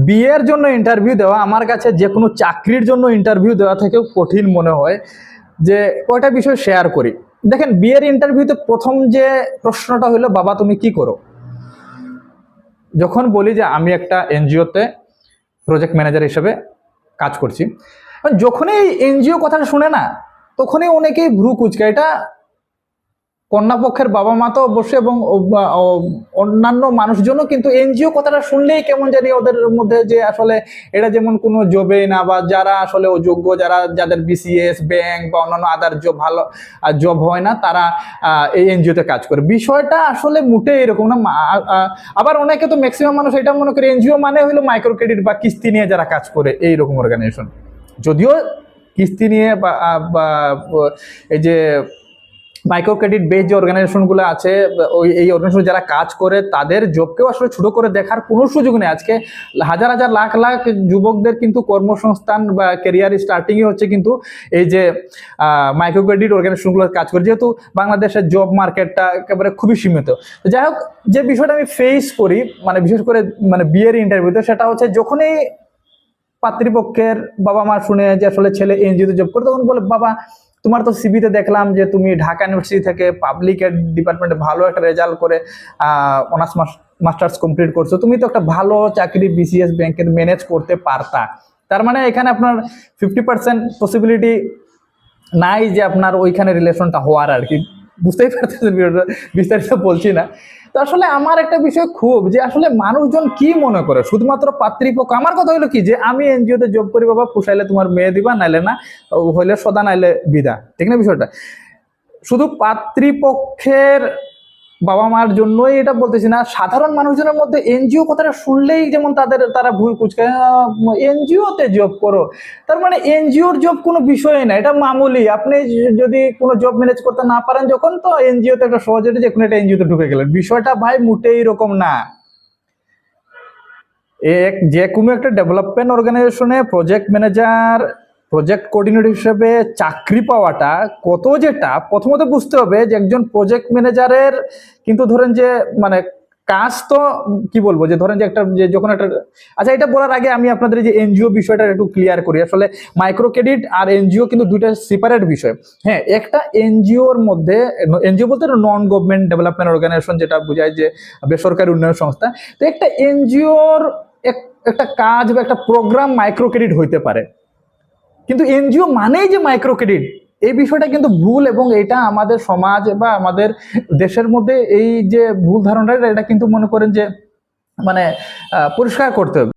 বিয়ের জন্য ইন্টারভিউ দেওয়া আমার কাছে যে কোনো চাকরির জন্য ইন্টারভিউ দেওয়া থেকেও কঠিন মনে হয়। যে কয়টা বিষয় শেয়ার করি। দেখেন, বিয়ের ইন্টারভিউতে প্রথম যে প্রশ্নটা হলো, বাবা তুমি কি করো? যখন বলি যে আমি একটা এনজিওতে প্রজেক্ট ম্যানেজার হিসেবে কাজ করছি, যখনই এনজিও কথাটা শুনে না, তখনই অনেকেই ভ্রু কুচকায়। এটা কন্যাপক্ষের বাবা মা তো অবশ্যই, এবং অন্যান্য মানুষজনও কিন্তু এনজিও কথাটা শুনলেই কেমন জানি ওদের মধ্যে যে আসলে এটা যেমন কোনো জবে না, বা যারা আসলে অযোগ্য, যাদের বিসিএস, ব্যাংক বা অন্যান্য আদার জব ভালো জব হয় না, তারা এই এনজিওতে কাজ করে। বিষয়টা আসলে মোটেই এরকম না। আবার অনেকে তো, ম্যাক্সিমাম মানুষ এটা মনে করে এনজিও মানে হলো মাইক্রো ক্রেডিট বা কিস্তি নিয়ে যারা কাজ করে এইরকম অর্গানাইজেশন। যদিও কিস্তি নিয়ে বা এই যে মাইক্রো ক্রেডিট বেস যে অর্গানাইজেশনগুলো আছে, এই অর্গানাইজেশন যারা কাজ করে তাদের জবকেও আসলে ছোট করে দেখার কোনো সুযোগ নেই। আজকে হাজার হাজার লাখ লাখ যুবকদের কিন্তু কর্মসংস্থান বা ক্যারিয়ার স্টার্টিংই হচ্ছে কিন্তু এই যে মাইক্রো ক্রেডিট অর্গানাইজেশনগুলো কাজ করে, যেহেতু বাংলাদেশের জব মার্কেটটা একেবারে খুবই সীমিত। যাই হোক, যে বিষয়টা আমি ফেস করি মানে বিশেষ করে মানে বিয়ের ইন্টারভিউতে, সেটা হচ্ছে যখনই পাত্রীপক্ষের বাবা মা শুনে যে আসলে ছেলে এনজিওতে জব করে, তখন বলে, বাবা তোমার তো সিভিতে দেখলাম যে তুমি ঢাকা ইউনিভার্সিটি থেকে পাবলিক ডিপার্টমেন্টে ভালো একটা রেজাল্ট করে অনার্স মাস্টার্স কমপ্লিট করছো, তুমি তো একটা ভালো চাকরি বিসিএস ব্যাংকের ম্যানেজ করতে পারতা। তার মানে এখানে আপনার 50% পসিবিলিটি নাই যে আপনার ওইখানে রিলেশনটা হওয়ার আর কি। বুঝতেই পারতেছেন, বিস্তারিত বলছি না। তো আসলে আমার একটা বিষয় খুব, যে আসলে মানুষজন কি মনে করে শুধুমাত্র পাত্রীপক্ষ। আমার কথা হলো কি, যে আমি এনজিওতে জব করি, বাবা পোষাইলে তোমার মেয়ে দিবা, নাইলে না, হইলে সদা নাইলে বিদা, ঠিক না? বিষয়টা শুধু পাত্রীপক্ষের বাবা মার জন্যই এটা বলতেছি না, সাধারণ মানুষজনের মধ্যে এনজিও কথাটা শুনলেই যেমন তারা ভুল কুচকায়, এনজিওতে জব করো, তার মানে এনজিওর জব কোনো বিষয় না, এটা মামুলি। আপনি যদি কোনো জব ম্যানেজ করতে না পারেন যখন, তো এনজিওতে একটা সহজে যে কোনো একটা এনজিওতে ঢুকে গেলেন, বিষয়টা ভাই মোটেই এরকম না। যে কোনো একটা ডেভেলপমেন্ট অর্গানাইজেশনে প্রজেক্ট ম্যানেজার, প্রজেক্ট কোঅর্ডিনেটর হিসেবে চাকরি পাওয়াটা কত যেটা, প্রথমত বুঝতে হবে যে একজন প্রজেক্ট ম্যানেজারের কিন্তু ধরেন যে মানে কাজ তো কি বলবো, যে ধরেন যে একটা, যে যখন একটা, আচ্ছা এটা বলার আগে আমি আপনাদের যে এনজিও বিষয়টা একটু ক্লিয়ার করি। আসলে মাইক্রো ক্রেডিট আর এনজিও কিন্তু দুইটা সেপারেট বিষয়। হ্যাঁ, একটা এনজিওর মধ্যে, এনজিও বলতে নন গভর্নমেন্ট ডেভেলপমেন্ট অর্গানাইজেশন, যেটা বোঝায় যে বেসরকারি উন্নয়ন সংস্থা। তো একটা এনজিওর একটা কাজ বা একটা প্রোগ্রাম মাইক্রো ক্রেডিট হইতে পারে, কিন্তু এনজিও মানেই যে মাইক্রো ক্রেডিট, এই বিষয়টা কিন্তু ভুল। এবং এটা আমাদের সমাজ বা আমাদের দেশের মধ্যে এই যে ভুল ধারণাটা, এটা কিন্তু মনে করেন যে মানে পরিষ্কার করতে হবে।